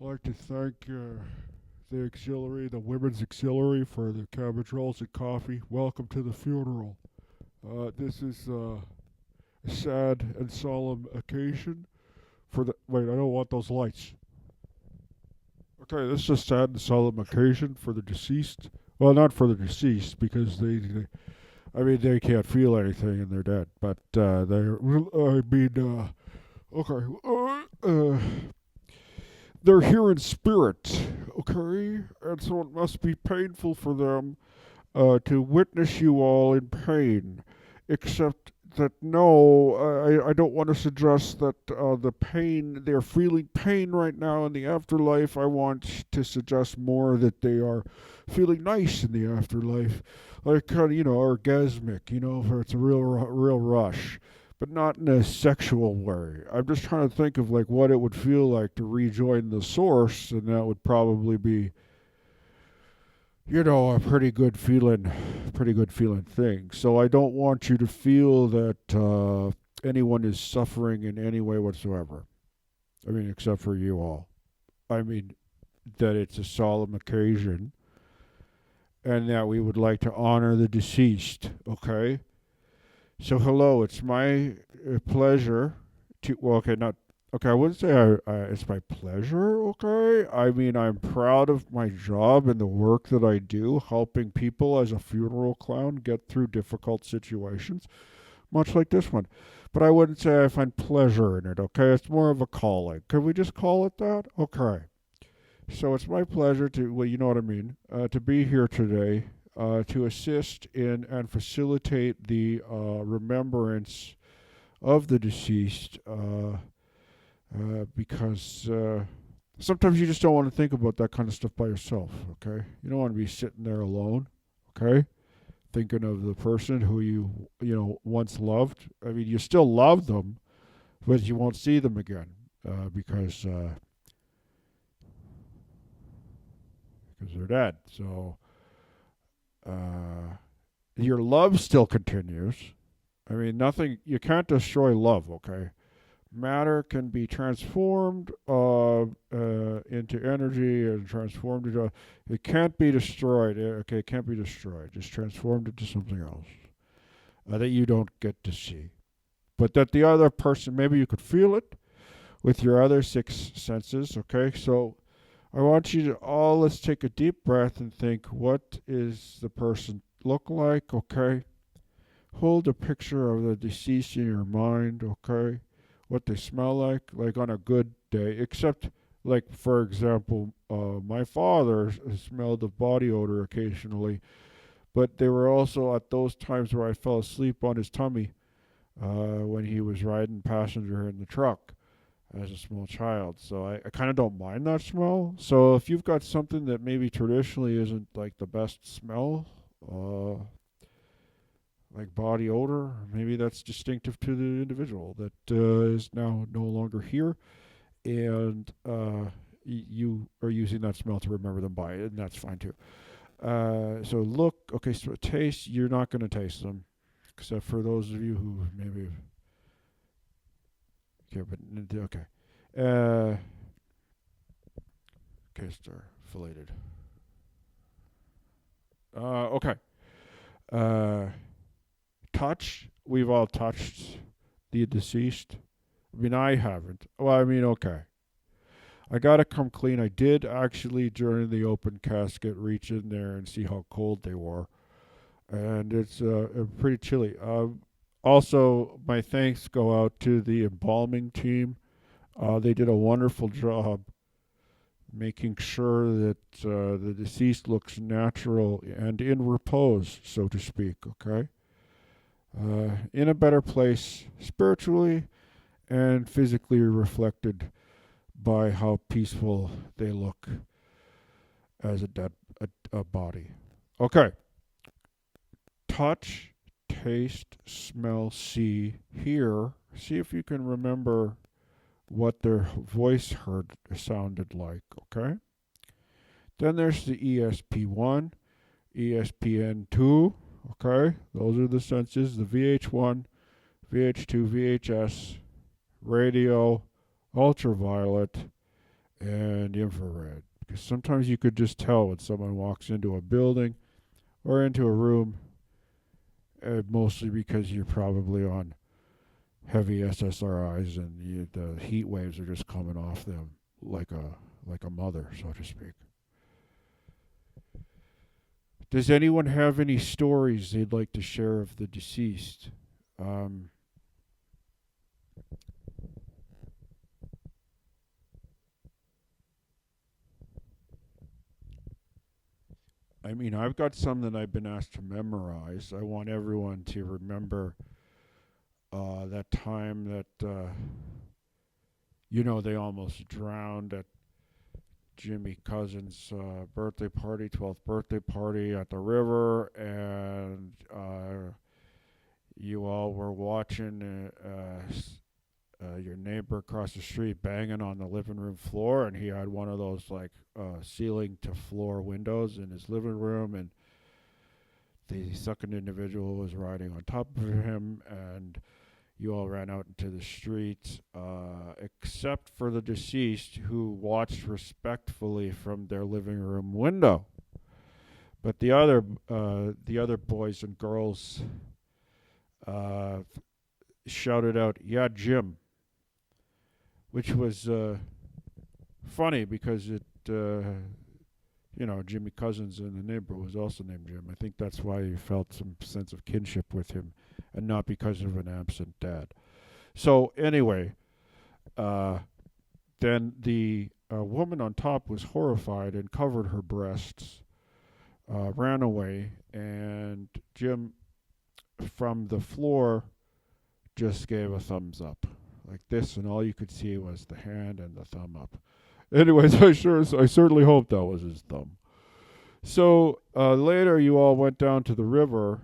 I'd like to thank the women's auxiliary, for the cabbage rolls and coffee. Welcome to the funeral. This is a sad and solemn occasion for the. Wait, I don't want those lights. Okay, this is a sad and solemn occasion for the deceased. Well, not for the deceased because I mean, they can't feel anything and they're dead. But okay. They're here in spirit, okay? And so it must be painful for them to witness you all in pain. Except that, no, I don't want to suggest that the pain, they're feeling pain right now in the afterlife. I want to suggest more that they are feeling nice in the afterlife. Like, orgasmic, where it's a real rush, but not in a sexual way. I'm just trying to think of like what it would feel like to rejoin the source, and that would probably be, a pretty good feeling thing. So I don't want you to feel that anyone is suffering in any way whatsoever. I mean, except for you all. I mean, that it's a solemn occasion and that we would like to honor the deceased, okay? So, hello, it's my pleasure to, well, okay, not, okay, I wouldn't say it's my pleasure, okay? I mean, I'm proud of my job and the work that I do, helping people as a funeral clown get through difficult situations, much like this one. But I wouldn't say I find pleasure in it, okay? It's more of a calling. Could we just call it that? Okay. So it's my pleasure to, well, you know what I mean, to be here today to assist in and facilitate the remembrance of the deceased because sometimes you just don't want to think about that kind of stuff by yourself, okay? You don't want to be sitting there alone, okay? Thinking of the person who once loved. I mean, you still love them, but you won't see them because they're dead. So your love still continues. I mean, nothing, you can't destroy love, okay? Matter can be transformed into energy and transformed into, it can't be destroyed, okay? It can't be destroyed, just transformed into something else that you don't get to see. But that the other person, maybe you could feel it with your other six senses, okay? So I want you to all, let's take a deep breath and think, what is the person look like, okay? Hold a picture of the deceased in your mind, okay? What they smell like on a good day, except, like, for example, my father smelled of body odor occasionally, but there were also at those times where I fell asleep on his tummy when he was riding passenger in the truck as a small child. So I kind of don't mind that smell. So if you've got something that maybe traditionally isn't like the best smell, like body odor, maybe that's distinctive to the individual that is now no longer here, and you are using that smell to remember them by, and that's fine too. So look, okay, so taste, you're not going to taste them, except for those of you who maybe, okay, but okay. Uh, okay, star filleted. Okay. Uh, touch. We've all touched the deceased. I mean, I haven't. Well, I mean, okay. I gotta come clean. I did actually during the open casket reach in there and see how cold they were, and it's pretty chilly. Also, my thanks go out to the embalming team. They did a wonderful job making sure that the deceased looks natural and in repose, so to speak. Okay, in a better place spiritually and physically reflected by how peaceful they look as a body. Okay, touch, taste, smell, see, hear. See if you can remember what their voice heard sounded like, okay? Then there's the ESP1, ESPN2, okay? Those are the senses, the VH1, VH2, VHS, radio, ultraviolet, and infrared. Because sometimes you could just tell when someone walks into a building or into a room, mostly because you're probably on heavy SSRIs and the heat waves are just coming off them like a mother, so to speak. Does anyone have any stories they'd like to share of the deceased? Um, I mean, I've got some that I've been asked to memorize. I want everyone to remember that time that they almost drowned at Jimmy Cousins' birthday party, 12th birthday party at the river, and you all were watching your neighbor across the street banging on the living room floor, and he had one of those like ceiling to floor windows in his living room, and the second individual was riding on top of him, and you all ran out into the street, except for the deceased, who watched respectfully from their living room window. But the other boys and girls uh, shouted out, "Yeah, Jim," which was funny because Jimmy Cousins in the neighborhood was also named Jim. I think that's why you felt some sense of kinship with him, and not because of an absent dad. So anyway, uh, then the woman on top was horrified and covered her breasts, ran away, and Jim from the floor just gave a thumbs up like this, and all you could see was the hand and the thumb up. Anyways, I certainly hope that was his thumb. So later, you all went down to the river,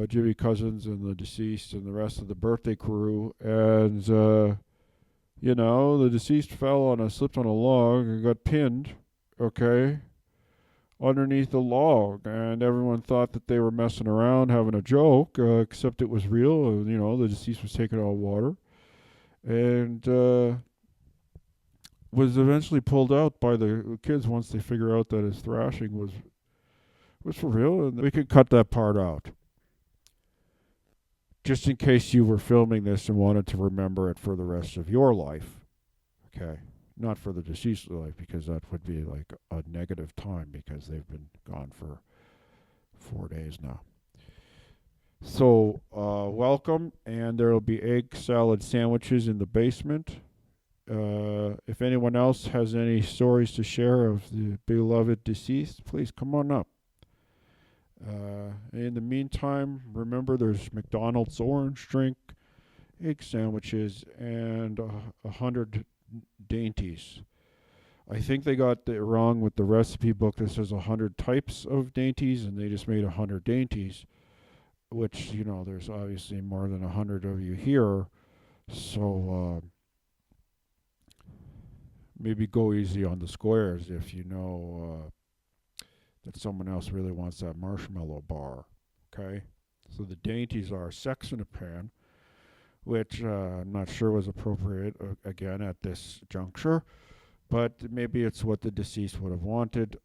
Jimmy Cousins and the deceased and the rest of the birthday crew, and the deceased slipped on a log and got pinned. Okay, underneath the log, and everyone thought that they were messing around, having a joke, except it was real. The deceased was taken out of water, and was eventually pulled out by the kids once they figure out that his thrashing was for real, and we could cut that part out. Just in case you were filming this and wanted to remember it for the rest of your life. Okay. Not for the deceased life, because that would be like a negative time because they've been gone for 4 days now. So, welcome, and there will be egg salad sandwiches in the basement. If anyone else has any stories to share of the beloved deceased, please come on up. In the meantime, remember there's McDonald's orange drink, egg sandwiches, and 100 dainties. I think they got it wrong with the recipe book that says 100 types of dainties, and they just made 100 dainties, which, there's obviously more than 100 of you here. So maybe go easy on the squares if you know that someone else really wants that marshmallow bar. Okay? So the dainties are sex in a pan, which I'm not sure was appropriate, again, at this juncture, but maybe it's what the deceased would have wanted.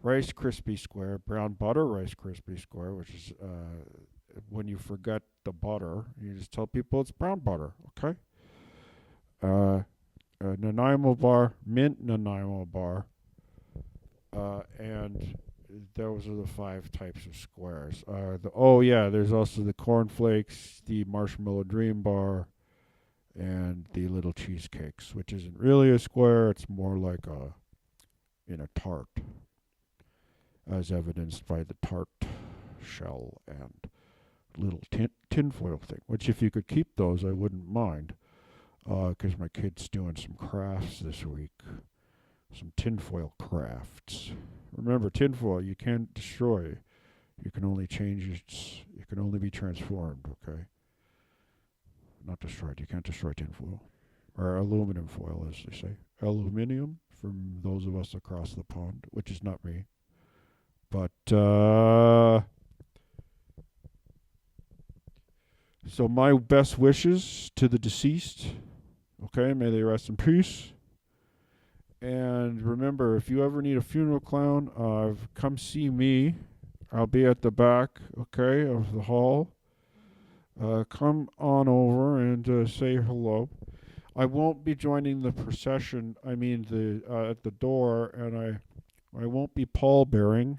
Rice Krispie Square, brown butter Rice Krispie Square, which is when you forget the butter, you just tell people it's brown butter, okay? Nanaimo bar, mint Nanaimo bar, and those are the 5 types of squares. There's also the cornflakes, the marshmallow dream bar, and the little cheesecakes, which isn't really a square. It's more like a tart, as evidenced by the tart shell and little tinfoil thing. Which, if you could keep those, I wouldn't mind, because my kid's doing some crafts this week. Some tinfoil crafts. Remember, tinfoil you can't destroy. You can only you can only be transformed, okay? Not destroyed. You can't destroy tinfoil. Or aluminum foil, as they say. Aluminium, from those of us across the pond, which is not me. But, so my best wishes to the deceased. Okay, may they rest in peace. And remember, if you ever need a funeral clown, come see me. I'll be at the back, okay, of the hall. Come on over and say hello. I won't be joining the procession. I mean, the at the door, and I won't be pallbearing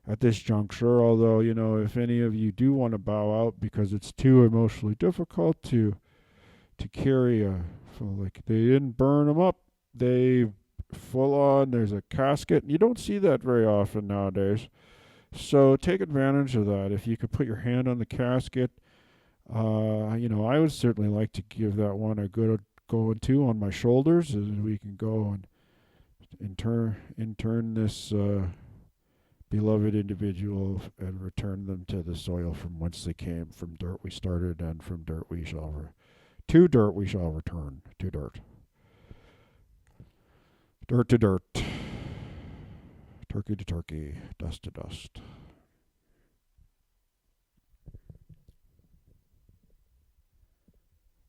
at this juncture. Although, if any of you do want to bow out because it's too emotionally difficult to carry like they didn't burn them up, they full on. There's a casket. You don't see that very often nowadays. So take advantage of that. If you could put your hand on the casket, I would certainly like to give that one a good going to on my shoulders, as we can go and intern this beloved individual and return them to the soil from whence they came. From dirt we started, and from dirt we shall to dirt we shall return. To dirt. Dirt to dirt. Turkey to turkey. Dust to dust.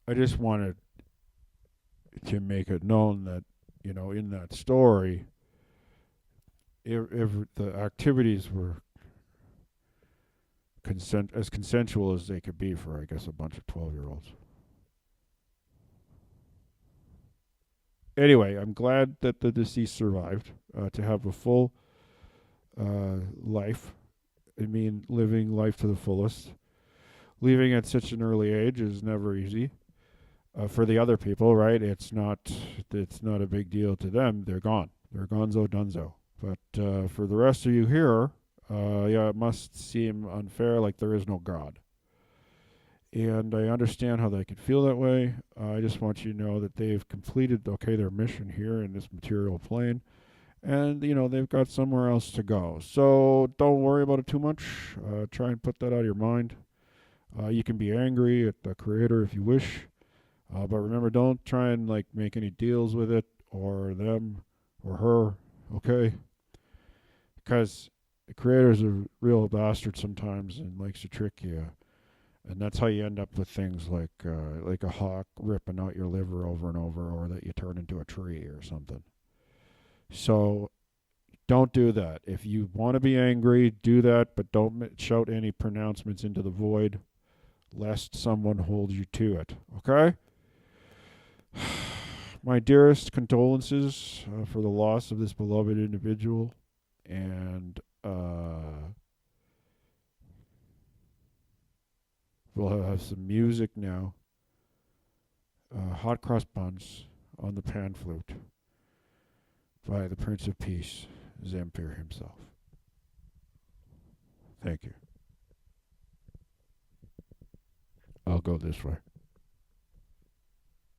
I just wanted to make it known that, in that story, if the activities were as consensual as they could be for, I guess, a bunch of 12-year-olds. Anyway, I'm glad that the deceased survived to have a full life. I mean, living life to the fullest. Leaving at such an early age is never easy. For the other people, right? It's not a big deal to them. They're gone. They're gonzo dunzo. But for the rest of you here, yeah, it must seem unfair, like there is no God. And I understand how they could feel that way. I just want you to know that they've completed, their mission here in this material plane. And, they've got somewhere else to go. So don't worry about it too much. Try and put that out of your mind. You can be angry at the Creator if you wish. But remember, don't try and make any deals with it or them or her, okay? Because the Creator's a real bastard sometimes and likes to trick you. And that's how you end up with things like a hawk ripping out your liver over and over, or that you turn into a tree or something. So don't do that. If you want to be angry, do that, but don't shout any pronouncements into the void, lest someone hold you to it, okay? My dearest condolences for the loss of this beloved individual, and we'll have some music now. Hot Cross Buns on the pan flute by the Prince of Peace, Zamfir himself. Thank you. I'll go this way.